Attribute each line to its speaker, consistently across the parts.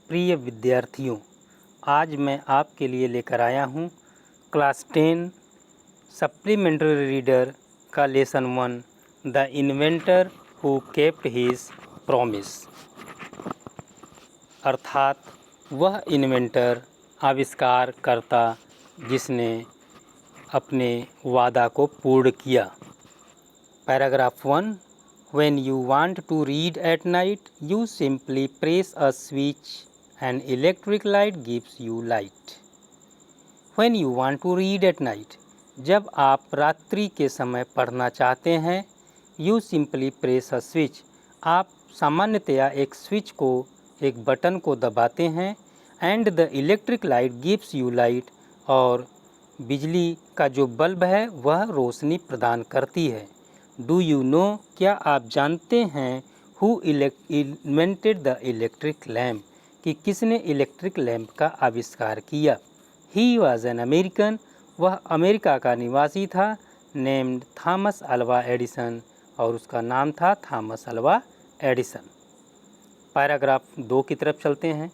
Speaker 1: प्रिय विद्यार्थियों, आज मैं आपके लिए लेकर आया हूँ क्लास 10 सप्लीमेंट्री रीडर का lesson 1 the inventor who kept his promise. अर्थात वह इन्वेंटर आविष्कारकर्ता जिसने अपने वादा को पूर्ण किया। Paragraph 1 When you want to read at night, you simply press a switch and electric light gives you light. When you want to read at night, जब आप रात्रि के समय पढ़ना चाहते हैं, you simply press a switch, आप सामान्यतया एक स्विच को, एक बटन को दबाते हैं, and the electric light gives you light, और बिजली का जो बल्ब है वह रोशनी प्रदान करती है। डू यू नो, क्या आप जानते हैं, who invented the electric lamp, कि किसने इलेक्ट्रिक लैम्प का आविष्कार किया। ही वॉज एन अमेरिकन, वह अमेरिका का निवासी था। नेम्ड थॉमस अल्वा एडिसन, और उसका नाम था थॉमस अल्वा एडिसन। पैराग्राफ 2 की तरफ चलते हैं।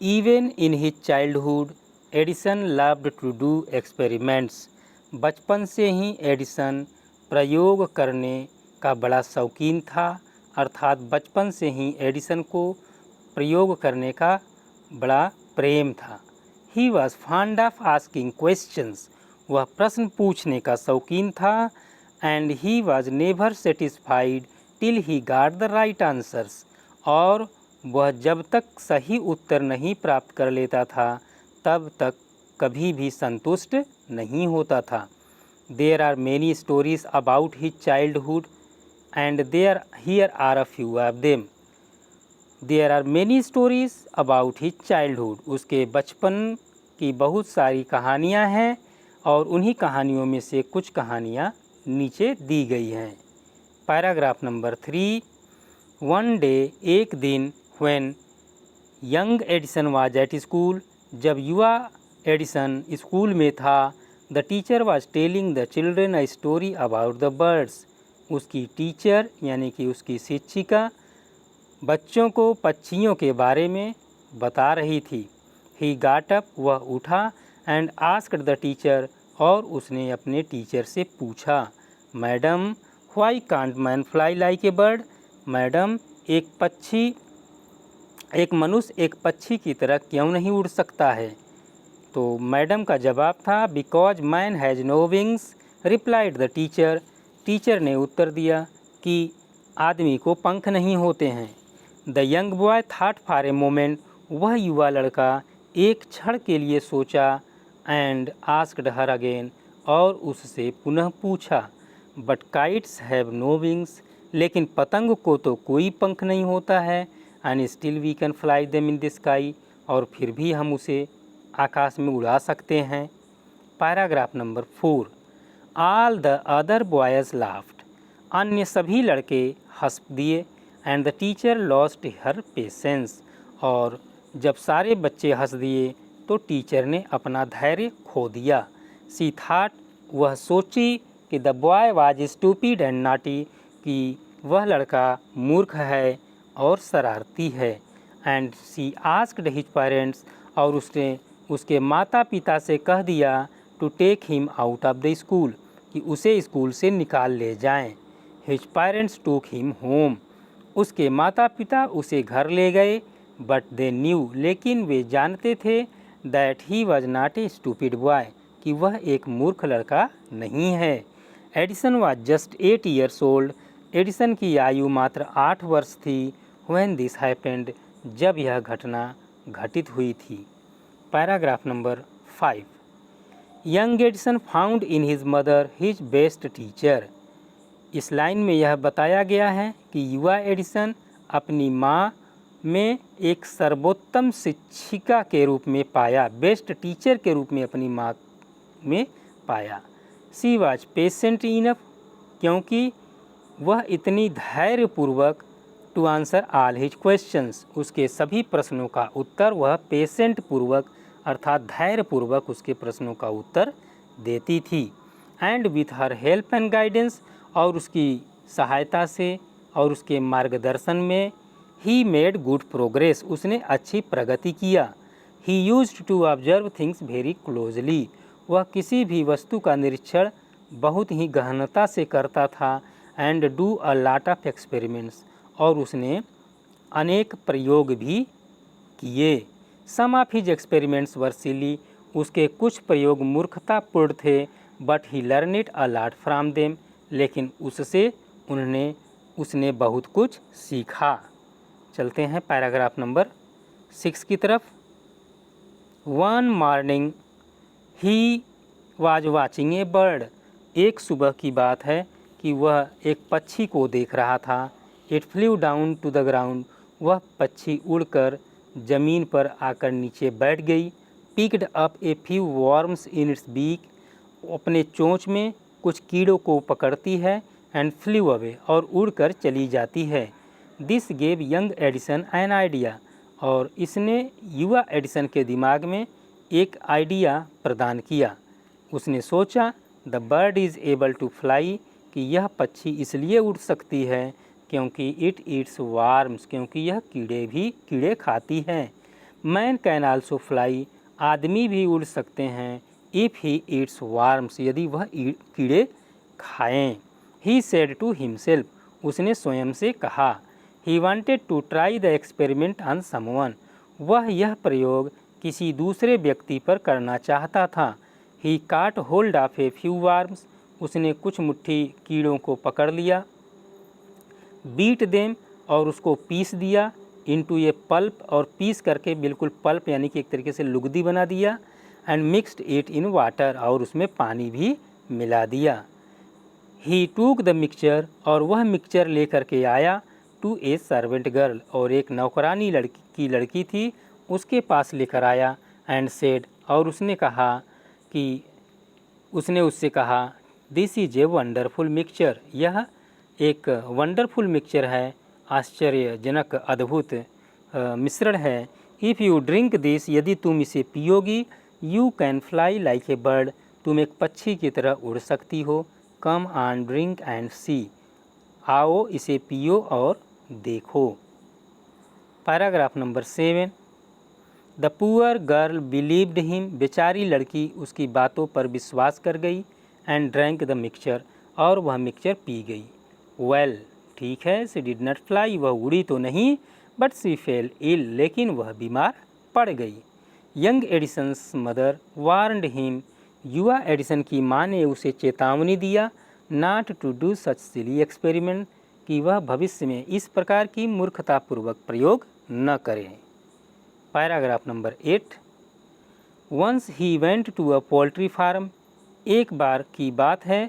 Speaker 1: Even in his childhood Edison loved to do experiments, बचपन से ही एडिसन प्रयोग करने का बड़ा शौकीन था। अर्थात बचपन से ही एडिसन को प्रयोग करने का बड़ा प्रेम था। ही was fond of asking questions, वह प्रश्न पूछने का शौकीन था। And he was never satisfied till he got the right answers, और वह जब तक सही उत्तर नहीं प्राप्त कर लेता था तब तक कभी भी संतुष्ट नहीं होता था। There are many stories about his childhood and here are a few of them. There are many stories about his childhood, उसके बचपन की बहुत सारी कहानियाँ हैं, और उन्हीं कहानियों में से कुछ कहानियाँ नीचे दी गई हैं। पैराग्राफ नंबर 3 वन डे, एक दिन, when young Edison was at school, जब युवा एडिसन स्कूल में था, the teacher was telling the children a story about the birds, उसकी टीचर यानी कि उसकी शिक्षिका बच्चों को पक्षियों के बारे में बता रही थी। ही गॉट अप, वह उठा, एंड आस्क्ड द टीचर, और उसने अपने टीचर से पूछा, madam why can't man fly like a bird, madam एक मनुष्य एक पक्षी की तरह क्यों नहीं उड़ सकता है। तो मैडम का जवाब था, because man has no wings, replied the teacher, teacher ने उत्तर दिया कि आदमी को पंख नहीं होते हैं। The young boy thought for a moment, वह युवा लड़का एक क्षण के लिए सोचा, एंड आस्क्ड हर अगेन, और उससे पुनः पूछा, but kites have no wings, लेकिन पतंग को तो कोई पंख नहीं होता है, and still we can fly them in the sky, और फिर भी हम उसे आकाश में उड़ा सकते हैं। Paragraph number 4 all the other boys laughed, अन्य सभी लड़के हंस दिए। And the teacher lost her patience, और जब सारे बच्चे हंस दिए तो टीचर ने अपना धैर्य खो दिया। सी थॉट, वह सोची कि the boy was stupid and naughty, कि वह लड़का मूर्ख है और शरारती है। And she asked his parents, और उसने उसके माता पिता से कह दिया, to take him out of the school, कि उसे स्कूल से निकाल ले जाएं। His parents took him home, उसके माता पिता उसे घर ले गए। बट दे न्यू, लेकिन वे जानते थे, that he was not a stupid boy, कि वह एक मूर्ख लड़का नहीं है। Edison was just 8 years old, Edison की आयु मात्र 8 वर्ष थी। व्हेन दिस हैपेंड, जब यह घटना घटित हुई थी। Paragraph number 5 young Edison found in his mother his best teacher, इस लाइन में यह बताया गया है कि युवा एडिसन अपनी माँ में एक सर्वोत्तम शिक्षिका के रूप में पाया, बेस्ट टीचर के रूप में अपनी माँ में पाया। सी वॉज पेशेंट इनफ, क्योंकि वह इतनी धैर्यपूर्वक, to answer all his questions, उसके सभी प्रश्नों का उत्तर वह पेशेंट पूर्वक अर्थात धैर्यपूर्वक उसके प्रश्नों का उत्तर देती थी। And with her help and guidance, और उसकी सहायता से और उसके मार्गदर्शन में, ही मेड गुड प्रोग्रेस, उसने अच्छी प्रगति किया। He used to observe things very closely, वह किसी भी वस्तु का निरीक्षण बहुत ही गहनता से करता था। And do a lot of experiments, और उसने अनेक प्रयोग भी किए। सम ऑफ हिज एक्सपेरिमेंट्स वर सिली, उसके कुछ प्रयोग मूर्खतापूर्ण थे। But he learn it a lot from them, लेकिन उससे उसने बहुत कुछ सीखा। चलते हैं पैराग्राफ नंबर 6 की तरफ। One morning he was watching A bird, एक सुबह की बात है कि वह एक पक्षी को देख रहा था। It flew down to the ground, वह पक्षी उड़कर जमीन पर आकर नीचे बैठ गई। Picked up a few worms in its beak, अपने चोंच में कुछ कीड़ों को पकड़ती है। एंड फ्लू अवे, और उड़कर चली जाती है। This gave young Edison an idea, और इसने युवा एडिसन के दिमाग में एक आइडिया प्रदान किया। उसने सोचा the bird is able to fly, कि यह पक्षी इसलिए उड़ सकती है क्योंकि इट ईट्स वार्म्स, क्योंकि यह कीड़े खाती है। मैन कैन आल्सो फ्लाई, आदमी भी उड़ सकते हैं। इफ़ ही ईट्स वार्म्स, यदि वह कीड़े खाएं। ही सेड टू हिमसेल्फ, उसने स्वयं से कहा। He wanted to try the experiment on someone, वह यह प्रयोग किसी दूसरे व्यक्ति पर करना चाहता था। ही काट hold of a few warms, उसने कुछ मुट्ठी कीड़ों को पकड़ लिया। बीट देम, और उसको पीस दिया। इनटू ए पल्प, और पीस करके बिल्कुल पल्प यानी कि एक तरीके से लुगदी बना दिया। And mixed it in water, और उसमें पानी भी मिला दिया। ही टूक द मिक्सचर, और वह मिक्सचर लेकर के आया। टू ए सर्वेंट गर्ल, और एक नौकरानी लड़की थी, उसके पास लेकर आया। एंड सेड, और उसने उससे कहा this is a wonderful mixture, यह एक वंडरफुल मिक्सचर है, आश्चर्यजनक अद्भुत मिश्रण है। इफ़ यू ड्रिंक दिस, यदि तुम इसे पियोगी, you can fly like a bird, तुम एक पक्षी की तरह उड़ सकती हो। Come on drink and see, आओ इसे पियो और देखो। Paragraph number 7। The poor girl believed him, बेचारी लड़की उसकी बातों पर विश्वास कर गई। एंड ड्रैंक द मिक्सचर, और वह मिक्सचर पी गई। वेल, ठीक है, सी डिड नॉट फ्लाई, वह उड़ी तो नहीं, बट सी फेल इल, लेकिन वह बीमार पड़ गई। Young Edison's mother warned him, युवा एडिसन की माँ ने उसे चेतावनी दिया। Not to do such silly experiment, कि वह भविष्य में इस प्रकार की मूर्खतापूर्वक प्रयोग न करे। Paragraph number 8। Once he went to a poultry farm, एक बार की बात है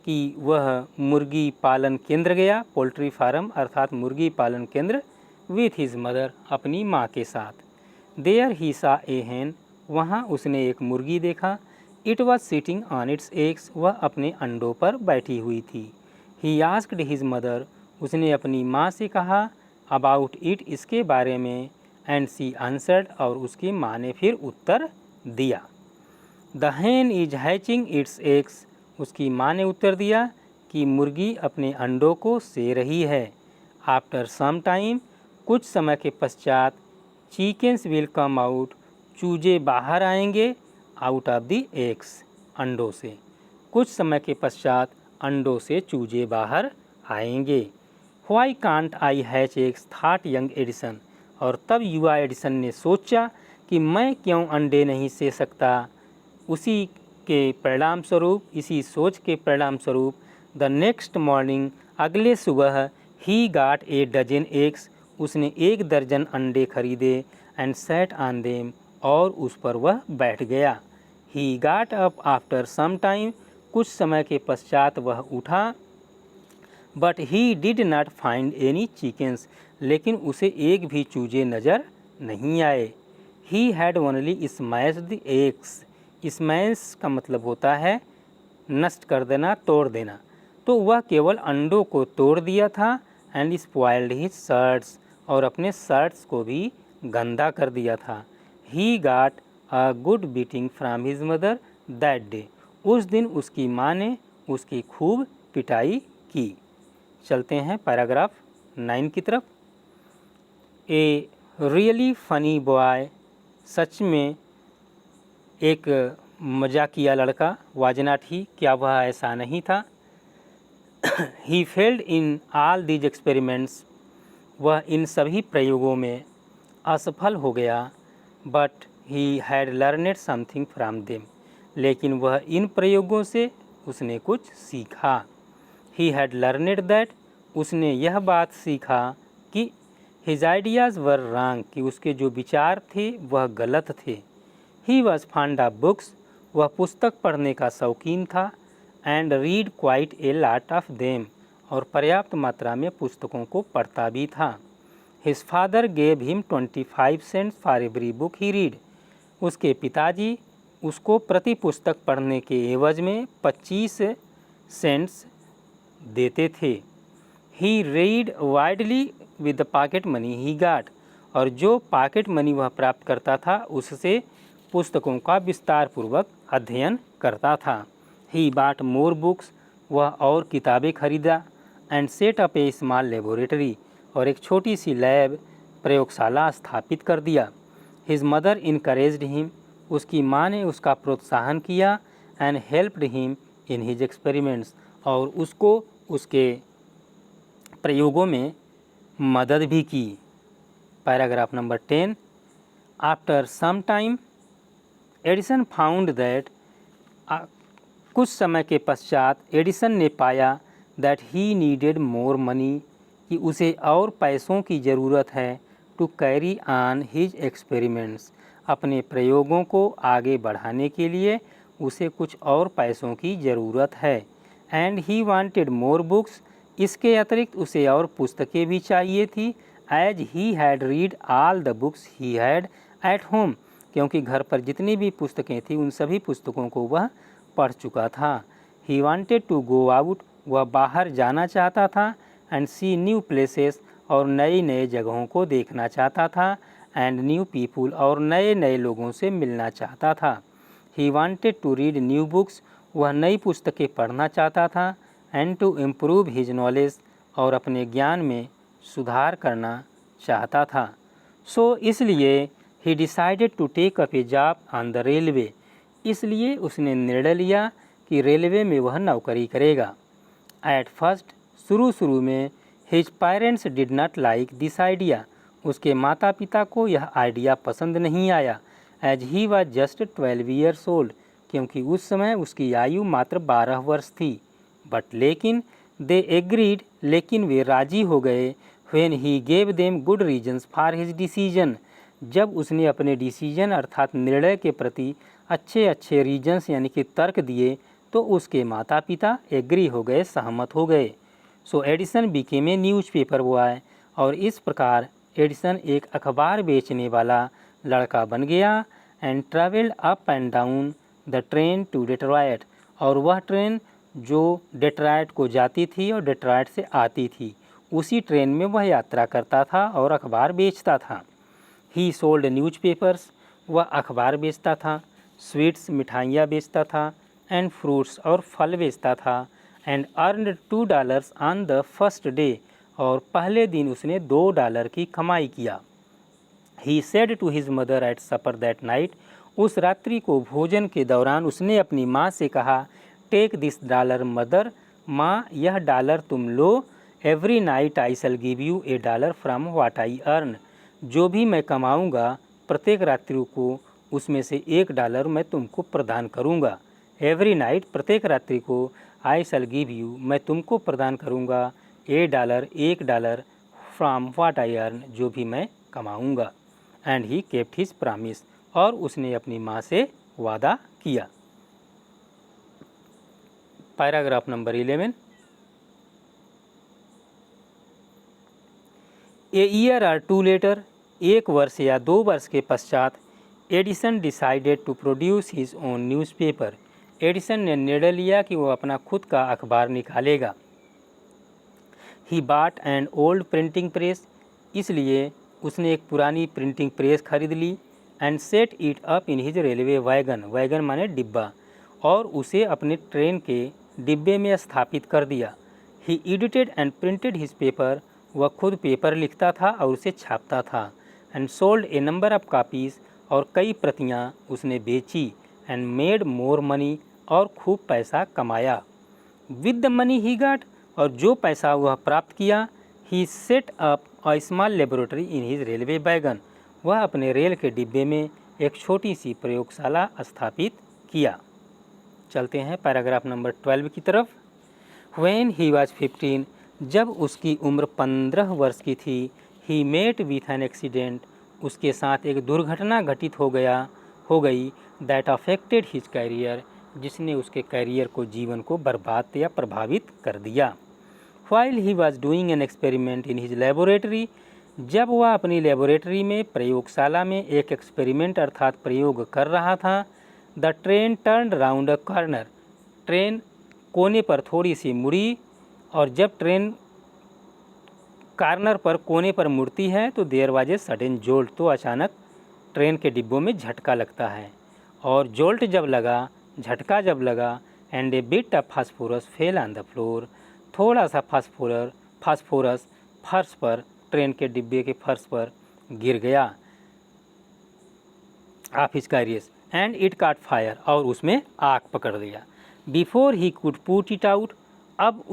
Speaker 1: कि वह मुर्गी पालन केंद्र गया। पोल्ट्री फार्म अर्थात मुर्गी पालन केंद्र। विथ हिज मदर, अपनी माँ के साथ। देयर ही सा ए हैन, वहाँ उसने एक मुर्गी देखा। It was sitting on it's eggs, वह अपने अंडों पर बैठी हुई थी। ही आस्क्ड हिज मदर, उसने अपनी माँ से कहा। अबाउट इट, इसके बारे में। एंड सी आंसर्ड, और उसकी माँ ने फिर उत्तर दिया। The Hahn is hatching it's eggs, उसकी माँ ने उत्तर दिया कि मुर्गी अपने अंडों को से रही है। आफ्टर सम टाइम, कुछ समय के पश्चात। चिकन्स विल कम आउट, चूजे बाहर आएंगे। आउट ऑफ द एग्स, अंडों से। कुछ समय के पश्चात अंडों से चूजे बाहर आएंगे। Why can't I hatch eggs, thought young Edison, और तब युवा एडिसन ने सोचा कि मैं क्यों अंडे नहीं से सकता। इसी सोच के परिणाम स्वरूप द नेक्स्ट मॉर्निंग, अगले सुबह। ही गाट ए डजन एग्स, उसने 1 दर्जन अंडे खरीदे। एंड सेट ऑन देम, और उस पर वह बैठ गया। ही गाट अप आफ्टर सम टाइम, कुछ समय के पश्चात वह उठा। But he did not find any chickens, लेकिन उसे एक भी चूजे नज़र नहीं आए। He had only smashed the eggs, smash का मतलब होता है नष्ट कर देना, तोड़ देना। तो वह केवल अंडों को तोड़ दिया था। एंड स्पॉइल्ड हिज शर्ट्स, और अपने शर्ट्स को भी गंदा कर दिया था। He got a good beating from his mother that day, उस दिन उसकी माँ ने उसकी खूब पिटाई की। चलते हैं पैराग्राफ 9 की तरफ। ए रियली फनी बॉय, सच में एक मजाकिया लड़का, वाज नॉट ही, क्या वह ऐसा नहीं था। He failed in all these experiments, वह इन सभी प्रयोगों में असफल हो गया। But he had learned something from them, लेकिन वह इन प्रयोगों से उसने कुछ सीखा। ही हैड लर्नड दैट, उसने यह बात सीखा कि हिज आइडियाज़ वर रॉन्ग, कि उसके जो विचार थे वह गलत थे। He was fond of books, वह पुस्तक पढ़ने का शौकीन था। And read quite a lot of them, और पर्याप्त मात्रा में पुस्तकों को पढ़ता भी था। His father gave him 25 cents for every book he read, उसके पिताजी उसको प्रति पुस्तक पढ़ने के एवज में 25 सेंट्स देते थे। He read widely with the pocket money he got, और जो पॉकेट मनी वह प्राप्त करता था उससे पुस्तकों का विस्तार पूर्वक अध्ययन करता था। ही बाट मोर बुक्स, वह और किताबें खरीदा। And set up A small laboratory, और एक छोटी सी लैब प्रयोगशाला स्थापित कर दिया। हिज मदर इनकरेज्ड हिम, उसकी माँ ने उसका प्रोत्साहन किया। And helped him in his experiments, और उसको उसके प्रयोगों में मदद भी की। Paragraph number 10। After some time Edison found that, कुछ समय के पश्चात एडिसन ने पाया that he needed more money, कि उसे और पैसों की ज़रूरत है। To carry on his experiments, अपने प्रयोगों को आगे बढ़ाने के लिए उसे कुछ और पैसों की ज़रूरत है। And he wanted more books, इसके अतिरिक्त उसे और पुस्तकें भी चाहिए थी। As he had read all the books he had at home, क्योंकि घर पर जितनी भी पुस्तकें थीं उन सभी पुस्तकों को वह पढ़ चुका था। He wanted to go out, वह बाहर जाना चाहता था। एंड सी न्यू प्लेसेस, और नई नए जगहों को देखना चाहता था। एंड न्यू पीपुल, और नए नए लोगों से मिलना चाहता था। He wanted to read new books, वह नई पुस्तकें पढ़ना चाहता था। And to improve his knowledge, और अपने ज्ञान में सुधार करना चाहता था। सो इसलिए he decided to take up a job on the railway, इसलिए उसने निर्णय लिया कि रेलवे में वह नौकरी करेगा। एट फर्स्ट, शुरू में his parents did not like this idea, उसके माता पिता को यह आइडिया पसंद नहीं आया। As he was just 12 years old, क्योंकि उस समय उसकी आयु मात्र 12 वर्ष थी। बट लेकिन दे एग्रीड, लेकिन वे राजी हो गए। When he gave them good reasons for his decision, जब उसने अपने डिसीजन अर्थात निर्णय के प्रति अच्छे रीजन्स यानी कि तर्क दिए, तो उसके माता पिता एग्री हो गए, सहमत हो गए। So Edison became a newspaper boy, और इस प्रकार एडिसन एक अखबार बेचने वाला लड़का बन गया। And travelled up and down the train to Detroit, और वह ट्रेन जो डेट्रॉयट को जाती थी और डेट्रॉयट से आती थी, उसी ट्रेन में वह यात्रा करता था और अखबार बेचता था। ही सोल्ड न्यूज़पेपर्स, वह अखबार बेचता था। स्वीट्स, मिठाइयाँ बेचता था। एंड फ्रूट्स, और फल बेचता था। And earned $2 on the first day, और पहले दिन उसने $2 की कमाई किया। He said to his mother at supper that night, उस रात्रि को भोजन के दौरान उसने अपनी माँ से कहा, टेक दिस $, मदर, माँ यह $, तुम लो। Every night I shall give you a $, from what I earn, जो भी मैं कमाऊँगा प्रत्येक रात्रि को उसमें से $1 मैं तुमको प्रदान करूँगा। एवरी नाइट, प्रत्येक रात्रि को, आई शैल गिव यू, मैं तुमको प्रदान करूँगा, $1, $1, फ्रॉम व्हाट आई अर्न, जो भी मैं कमाऊँगा। And he kept his promise, और उसने अपनी माँ से वादा किया। Paragraph number 11। ए ईयर और 2 लेटर, 1 वर्ष या 2 वर्ष के पश्चात, Edison decided to produce his own newspaper, Edison ने निर्णय लिया कि वह अपना खुद का अखबार निकालेगा। ही बाट एन ओल्ड प्रिंटिंग प्रेस, इसलिए उसने एक पुरानी प्रिंटिंग प्रेस खरीद ली। And set it up in his railway wagon, wagon माने डिब्बा, और उसे अपने ट्रेन के डिब्बे में स्थापित कर दिया। He edited and printed his paper, वह खुद पेपर लिखता था और उसे छापता था। And sold a number of copies, और कई प्रतियां उसने बेची। एंड मेड मोर मनी, और खूब पैसा कमाया। With the money he got, और जो पैसा वह प्राप्त किया, he set up a small laboratory in his railway wagon, वह अपने रेल के डिब्बे में एक छोटी सी प्रयोगशाला स्थापित किया। चलते हैं पैराग्राफ नंबर 12 की तरफ। व्हेन ही वॉज 15, जब उसकी उम्र 15 वर्ष की थी, he met with an accident, उसके साथ एक दुर्घटना घटित हो गई दैट अफेक्टेड हिज कैरियर, जिसने उसके कैरियर को, जीवन को बर्बाद या प्रभावित कर दिया। While he was doing an experiment in his laboratory, जब वह अपनी लेबोरेटरी में, प्रयोगशाला में एक एक्सपेरिमेंट अर्थात प्रयोग कर रहा था, the train turned round a corner, train कोने पर थोड़ी सी मुड़ी, और जब ट्रेन कॉर्नर पर, कोने पर मुड़ती है तो there was a sudden jolt, तो अचानक ट्रेन के डिब्बों में झटका लगता है। और जोल्ट जब लगा, झटका जब लगा, and A bit of phosphorus fell on the floor, थोड़ा सा फास्फोरस फर्श पर, ट्रेन के डिब्बे के फर्श पर गिर गया of his carriers, and it काट फायर, और उसमें आग पकड़ लिया। Before he could put it out, अब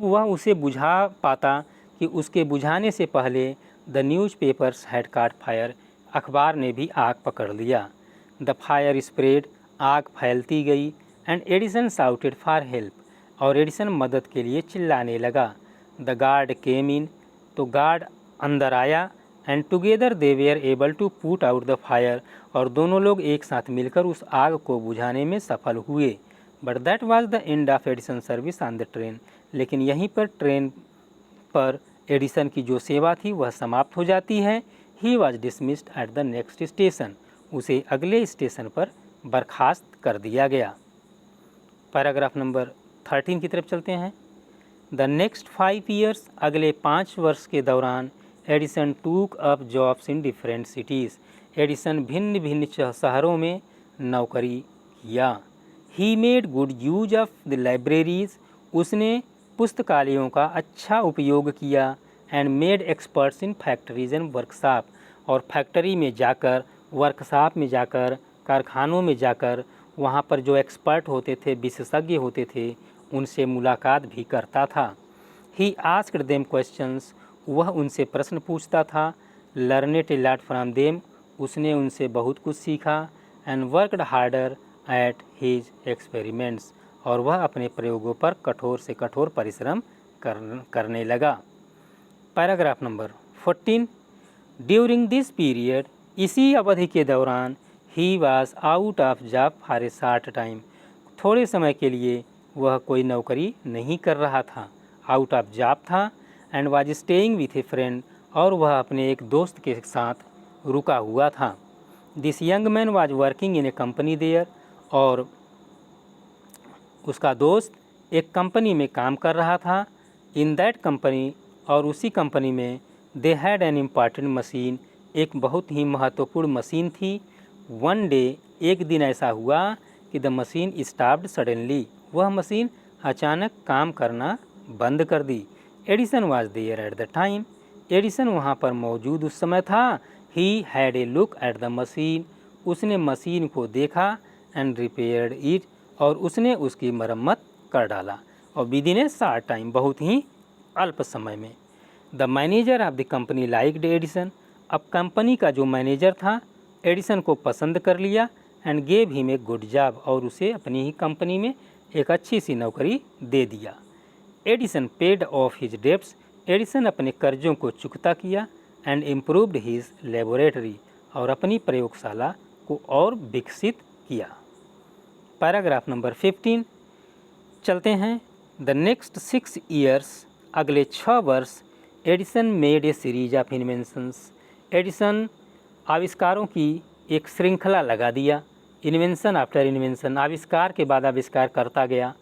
Speaker 1: वह उसे बुझा पाता कि उसके बुझाने से पहले द न्यूज़पेपर्स हैड काट फायर, अखबार ने भी आग पकड़ लिया। द फायर स्प्रेड, आग फैलती गई। And Edison shouted for help, और एडिसन मदद के लिए चिल्लाने लगा। द गार्ड केम इन, तो गार्ड अंदर आया। And together they were able to put out the fire, और दोनों लोग एक साथ मिलकर उस आग को बुझाने में सफल हुए। But that was the end of Edison service on the train, लेकिन यहीं पर ट्रेन पर एडिसन की जो सेवा थी वह समाप्त हो जाती है। He was dismissed at the next station, उसे अगले स्टेशन पर बर्खास्त कर दिया गया। पैराग्राफ नंबर 13 की तरफ चलते हैं। द नेक्स्ट 5 ईयर्स, अगले 5 वर्ष के दौरान, एडिसन टूक up jobs in different cities, Edison भिन्न भिन्न शहरों में नौकरी किया। He made good use of the libraries, उसने पुस्तकालयों का अच्छा उपयोग किया। And made experts in factories and workshop, और फैक्ट्री में जाकर, वर्कशॉप में जाकर, कारखानों में जाकर, वहाँ पर जो एक्सपर्ट होते थे, विशेषज्ञ होते थे, उनसे मुलाकात भी करता था। ही आस्क्ड देम क्वेश्चंस, वह उनसे प्रश्न पूछता था। Learned a lot from them, उसने उनसे बहुत कुछ सीखा। And worked harder at his experiments, और वह अपने प्रयोगों पर कठोर से कठोर परिश्रम करने लगा। Paragraph number 14। During this period, इसी अवधि के दौरान, he was out of job for a short time, थोड़े समय के लिए वह कोई नौकरी नहीं कर रहा था, आउट ऑफ जॉब था। And was staying with A friend, और वह अपने एक दोस्त के साथ रुका हुआ था। This young man was working in a company there, और उसका दोस्त एक कंपनी में काम कर रहा था। इन दैट कंपनी, और उसी कंपनी में, they had an important machine, एक बहुत ही महत्वपूर्ण मशीन थी। वन डे, एक दिन ऐसा हुआ कि द मशीन स्टॉप्ड सडनली, वह मशीन अचानक काम करना बंद कर दी। Edison was there at the time, Edison वहाँ पर मौजूद उस समय था। He had a look at the machine, उसने मशीन को देखा। एंड रिपेयर्ड इट, और उसने उसकी मरम्मत कर डाला। और विदिन ए शॉर्ट टाइम, बहुत ही अल्प समय में। The manager of the company liked Edison, अब कंपनी का जो मैनेजर था, एडिसन को पसंद कर लिया। And gave him a good job, और उसे अपनी ही कंपनी में एक अच्छी सी नौकरी दे दिया। Edison paid of his debts, Edison अपने कर्जों को चुकता किया। एंड इम्प्रूव्ड हिज लेबोरेटरी, और अपनी प्रयोगशाला को और विकसित किया। पैराग्राफ नंबर 15 चलते हैं। द नेक्स्ट 6 ईयर्स, अगले 6 वर्ष, Edison made a series of inventions, Edison आविष्कारों की एक श्रृंखला लगा दिया। इन्वेंशन आफ्टर इन्वेंशन, आविष्कार के बाद आविष्कार करता गया।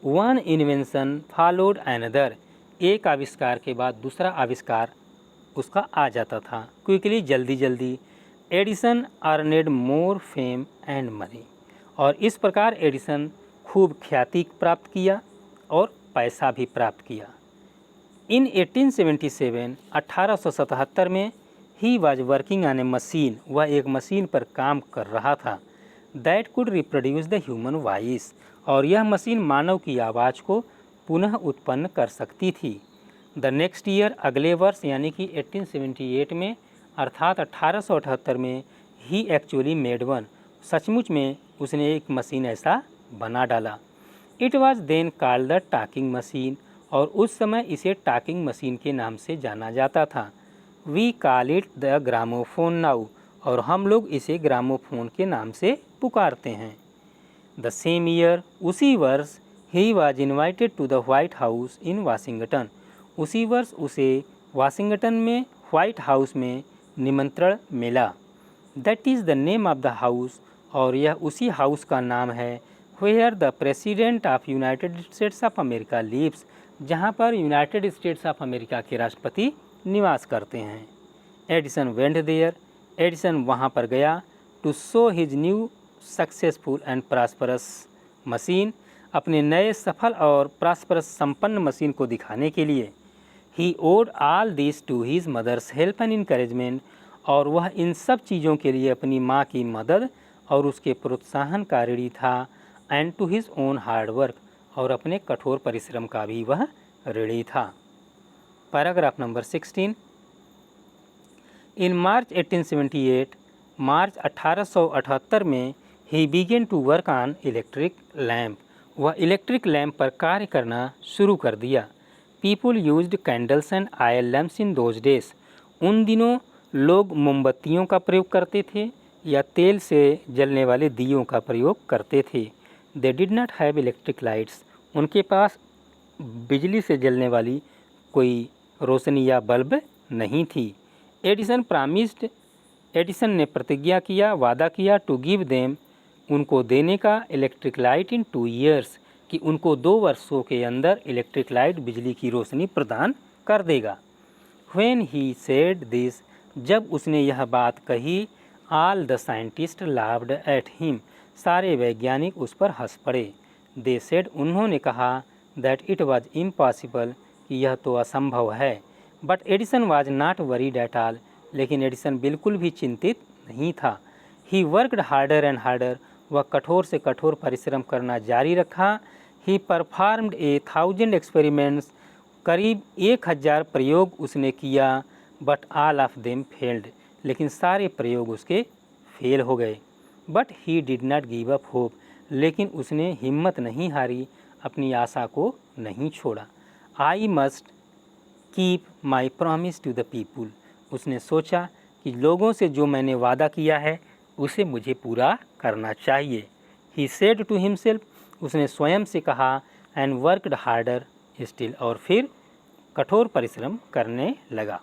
Speaker 1: वन इन्वेंशन फॉलोड अनदर, एक आविष्कार के बाद दूसरा आविष्कार उसका आ जाता था क्विकली, जल्दी जल्दी। Edison अर्नेड more fame and money, और इस प्रकार एडिसन खूब ख्याति प्राप्त किया और पैसा भी प्राप्त किया। इन 1877 1877 में he was working on A machine, वह एक मशीन पर काम कर रहा था, that could reproduce the human voice, और यह मशीन मानव की आवाज़ को पुनः उत्पन्न कर सकती थी। द नेक्स्ट ईयर, अगले वर्ष यानी कि 1878 में अर्थात 1878 में ही एक्चुअली मेड वन, सचमुच में उसने एक मशीन ऐसा बना डाला। It was then called the talking machine, और उस समय इसे टॉकिंग मशीन के नाम से जाना जाता था। We call it the gramophone now, और हम लोग इसे ग्रामोफोन के नाम से पुकारते हैं। द सेम ईयर, उसी वर्ष, he was invited to the White House in Washington, उसी वर्ष उसे वाशिंगटन में व्हाइट हाउस में निमंत्रण मिला। That is the name of the house, और यह उसी हाउस का नाम है where the president of United States of America lives, जहाँ पर यूनाइटेड स्टेट्स ऑफ अमेरिका के राष्ट्रपति निवास करते हैं। एडिसन वेंट देयर, एडिसन वहाँ पर गया, to show his new successful and prosperous machine, अपने नए सफल और प्रॉस्परस संपन्न मशीन को दिखाने के लिए। He owed all this to his mother's help and encouragement, और वह इन सब चीज़ों के लिए अपनी माँ की मदद और उसके प्रोत्साहन का ऋणी था, and to his own hard work, और अपने कठोर परिश्रम का भी वह ऋणी था। Paragraph number 16। इन मार्च 1878, मार्च 1878 में he began to work on electric lamp, वह इलेक्ट्रिक लैम्प पर कार्य करना शुरू कर दिया। People used candles and oil lamps in those days, उन दिनों लोग मोमबत्तियों का प्रयोग करते थे या तेल से जलने वाले दियों का प्रयोग करते थे। They did not have electric lights, उनके पास बिजली से जलने वाली कोई रोशनी या बल्ब नहीं थी। एडिसन प्रॉमिस्ड, एडिसन ने प्रतिज्ञा किया, वादा किया, टू गिव देम, उनको देने का, इलेक्ट्रिक लाइट इन 2 years, कि उनको 2 वर्षों के अंदर इलेक्ट्रिक लाइट बिजली की रोशनी प्रदान कर देगा। व्हेन ही सेड दिस, जब उसने यह बात कही, all the scientist laughed at him, सारे वैज्ञानिक उस पर हंस पड़े। दे सेड, उन्होंने कहा, दैट इट वाज इम्पॉसिबल, कि यह तो असंभव है। But Edison was not worried at all, लेकिन एडिसन बिल्कुल भी चिंतित नहीं था। He worked harder and harder, वह कठोर से कठोर परिश्रम करना जारी रखा। ही परफॉर्म्ड 1000 एक्सपेरिमेंट्स, करीब 1000 प्रयोग उसने किया। But all of them failed, लेकिन सारे प्रयोग उसके फेल हो गए। But he did not give up hope, लेकिन उसने हिम्मत नहीं हारी, अपनी आशा को नहीं छोड़ा। I must keep my promise to the people, उसने सोचा कि लोगों से जो मैंने वादा किया है उसे मुझे पूरा करना चाहिए। ही सेड टू हिमसेल्फ, उसने स्वयं से कहा, एंड वर्कड हार्डर स्टिल, और फिर कठोर परिश्रम करने लगा।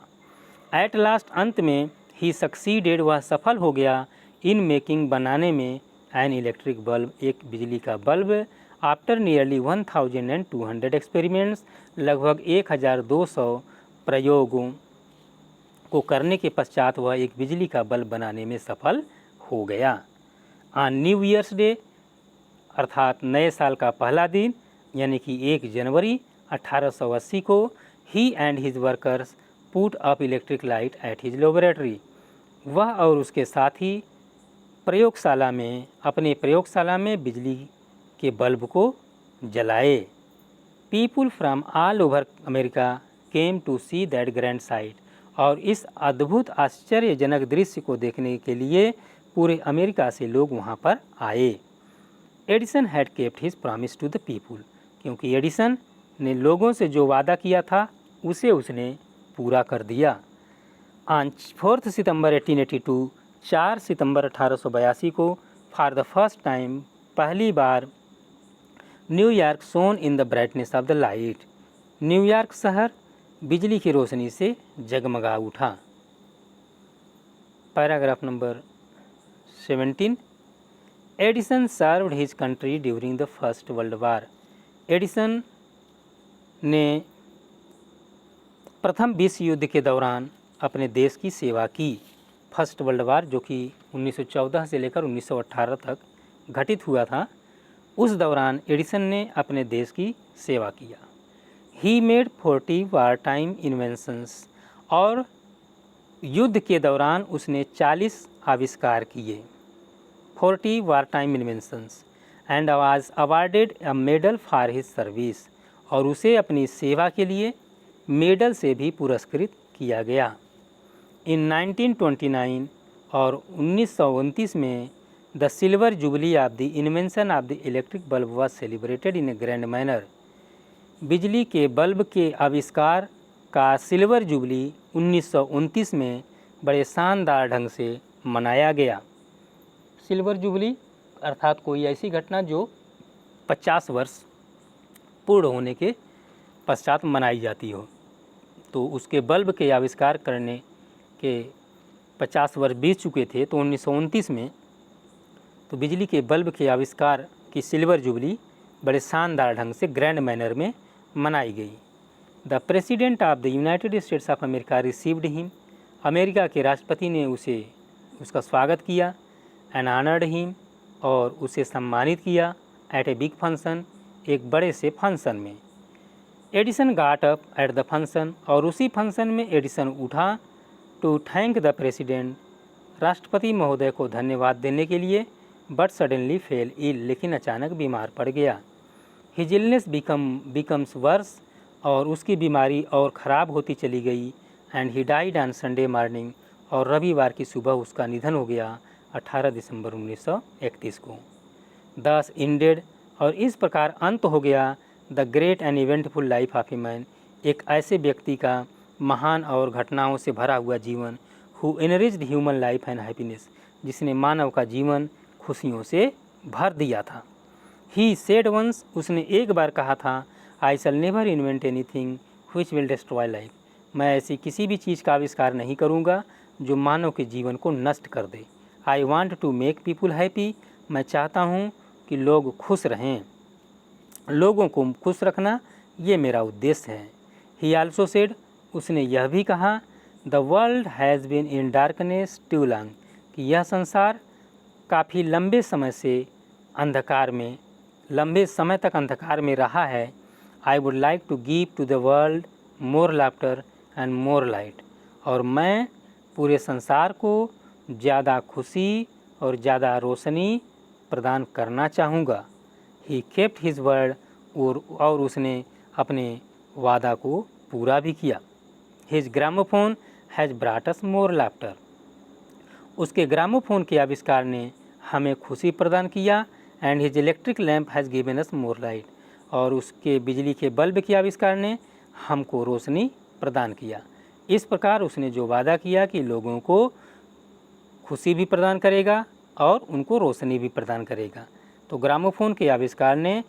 Speaker 1: एट लास्ट, अंत में, ही सक्सीडेड, वह सफल हो गया, इन मेकिंग, बनाने में, एन इलेक्ट्रिक बल्ब, एक बिजली का बल्ब। आफ्टर नियरली 1200 एक्सपेरिमेंट्स, लगभग 1200 प्रयोगों को करने के पश्चात वह एक बिजली का बल्ब बनाने में सफल हो गया। ऑन न्यू ईयर्स डे, अर्थात नए साल का पहला दिन, यानी कि 1 जनवरी 1880 को, he and his workers put up electric light at his laboratory, वह और उसके साथी प्रयोगशाला में, अपने प्रयोगशाला में बिजली के बल्ब को जलाए। People from all over America came to see that grand sight, और इस अद्भुत आश्चर्यजनक दृश्य को देखने के लिए पूरे अमेरिका से लोग वहाँ पर आए। Edison had kept his promise to the people, क्योंकि एडिसन ने लोगों से जो वादा किया था उसे उसने पूरा कर दिया। ऑन 4 सितंबर 1882, 4 सितंबर 1882 को, फॉर द फर्स्ट टाइम, पहली बार, New York shone in the brightness of the light, New York शहर बिजली की रोशनी से जगमगा उठा। Paragraph number 17। Edison served his country during the first world war, Edison ने प्रथम विश्व युद्ध के दौरान अपने देश की सेवा की। फर्स्ट वर्ल्ड वार, जो कि 1914 से लेकर 1918 तक घटित हुआ था, उस दौरान एडिसन ने अपने देश की सेवा किया। He made 40 war time inventions, और युद्ध के दौरान उसने 40 आविष्कार किए, 40 war time inventions, and was awarded a medal for his service, और उसे अपनी सेवा के लिए मेडल से भी पुरस्कृत किया गया। इन 1929 और 1929 में the silver jubilee of the invention of the electric bulb was celebrated in A grand manner. बिजली के बल्ब के आविष्कार का सिल्वर जुबली 1929 में बड़े शानदार ढंग से मनाया गया। सिल्वर जुबली अर्थात कोई ऐसी घटना जो 50 वर्ष पूर्ण होने के पश्चात मनाई जाती हो। तो उसके बल्ब के आविष्कार करने के 50 वर्ष बीत चुके थे, तो 1929 में तो बिजली के बल्ब के आविष्कार की सिल्वर जुबली बड़े शानदार ढंग से ग्रैंड मैनर में मनाई गई। The president of the United States of America received him, America के राष्ट्रपति ने उसका स्वागत किया, एंड ऑनर्ड हिम, और उसे सम्मानित किया, एट ए बिग फंक्शन, एक बड़े से फंक्शन में। Edison got up at the function, और उसी फंक्शन में एडिसन उठा, टू थैंक द प्रेसिडेंट, राष्ट्रपति महोदय को धन्यवाद देने के लिए, बट सडनली फेल इल, लेकिन अचानक बीमार पड़ गया। हिज इलनेस बिकम्स वर्स, और उसकी बीमारी और ख़राब होती चली गई, and he died on Sunday morning, और रविवार की सुबह उसका निधन हो गया 18 दिसंबर 1931 को। दस इंडेड, और इस प्रकार अंत हो गया the great and eventful life of a man, एक ऐसे व्यक्ति का महान और घटनाओं से भरा हुआ जीवन, who enriched human life and happiness, जिसने मानव का जीवन खुशियों से भर दिया था। ही सेड वंस, उसने एक बार कहा था, I shall never invent anything which will destroy life, मैं ऐसी किसी भी चीज़ का आविष्कार नहीं करूँगा जो मानव के जीवन को नष्ट कर दे। I want to make people happy, मैं चाहता हूँ कि लोग खुश रहें, लोगों को खुश रखना ये मेरा उद्देश्य है। ही आल्सो सेड, उसने यह भी कहा, the world has been in darkness too long, कि यह संसार काफ़ी लंबे समय तक अंधकार में रहा है। I would like to give to the world more laughter and more light, और मैं पूरे संसार को ज़्यादा खुशी और ज़्यादा रोशनी प्रदान करना चाहूँगा। ही केप्ट हिज वर्ड, और उसने अपने वादा को पूरा भी किया। His gramophone has brought us more laughter, उसके ग्रामोफोन के आविष्कार ने हमें खुशी प्रदान किया। And his electric lamp has given us more light, और उसके बिजली के बल्ब के आविष्कार ने हमको रोशनी प्रदान किया। इस प्रकार उसने जो वादा किया कि लोगों को खुशी भी प्रदान करेगा और उनको रोशनी भी प्रदान करेगा, तो ग्रामोफोन के आविष्कार ने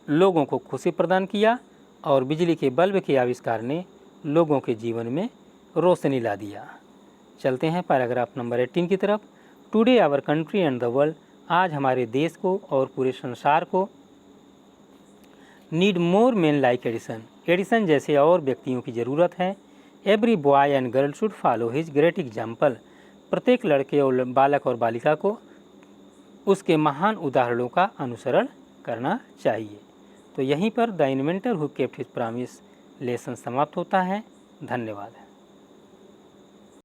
Speaker 1: लोगों को खुशी प्रदान किया, और बिजली के बल्ब के आविष्कार ने लोगों के जीवन में रोशनी ला दिया। चलते हैं पैराग्राफ नंबर 18 की तरफ। Today our country and the world, आज हमारे देश को और पूरे संसार को need more man like Edison, Edison जैसे और व्यक्तियों की ज़रूरत है। Every boy and girl should follow his great example, प्रत्येक लड़के और बालक और बालिका को उसके महान उदाहरणों का अनुसरण करना चाहिए। तो यहीं पर the inventor who kept his promise lesson समाप्त होता है। धन्यवाद।